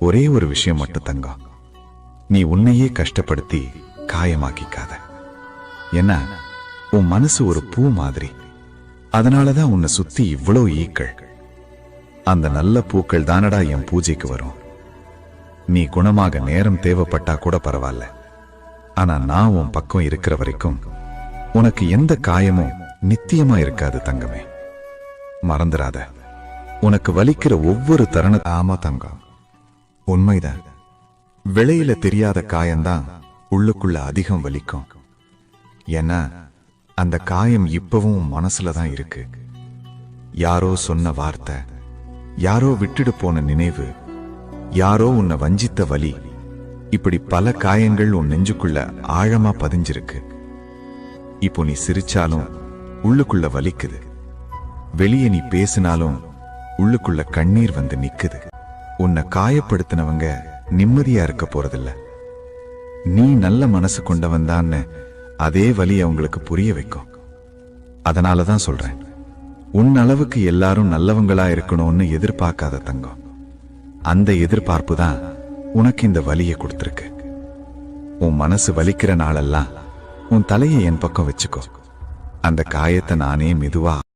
ஒரே ஒரு விஷயம் மட்டும் தங்கம், நீ உன்னையே கஷ்டப்படுத்தி காயமாக்கிக்காத. ஏன்னா உன் மனசு ஒரு பூ மாதிரி, அதனாலதான் உன்னை சுத்தி இவ்வளோ ஈக்கள். அந்த நல்ல பூக்கள் தானடா என் பூஜைக்கு வரும். நீ குணமாக நேரம் தேவைப்பட்டா கூட பரவாயில்ல, ஆனா நான் உன் பக்கம் இருக்கிற வரைக்கும் உனக்கு எந்த காயமும் நித்தியமா இருக்காது தங்கமே. மறந்துடாத, உனக்கு வலிக்கிற ஒவ்வொரு தருண. ஆமா தங்கம், உண்மைதான். வெளியில தெரியாத காயம்தான் உள்ளுக்குள்ள அதிகம் வலிக்கும். ஏன்னா அந்த காயம் இப்பவும் மனசுல தான் இருக்கு. யாரோ சொன்ன வார்த்தை, யாரோ விட்டுடு போன நினைவு, யாரோ உன்னை வஞ்சித்த வலி, இப்படி பல காயங்கள் உன் நெஞ்சுக்குள்ள ஆழமா பதிஞ்சிருக்கு. இப்போ நீ சிரிச்சாலும் உள்ளுக்குள்ள வலிக்குது, வெளியே நீ பேசினாலும் உள்ளுக்குள்ள கண்ணீர் வந்து நிக்குது. உன்னை காயப்படுத்தினவங்க நிம்மதியா இருக்க போறதில்ல. நீ நல்ல மனசு கொண்டவன் தான் அதே வலி அவங்களுக்கு புரிய வைக்கும். அதனாலதான் சொல்றேன், உன் அளவுக்கு எல்லாரும் நல்லவங்களா இருக்கணும்னு எதிர்பார்க்காத தங்கம். அந்த எதிர்பார்ப்பு தான் உனக்கு இந்த வலியை கொடுத்திருக்கு. உன் மனசு வலிக்கிற நாளெல்லாம் உன் தலையை என் பக்கம் வச்சுக்கோ. அந்த காயத்தை நானே மெதுவா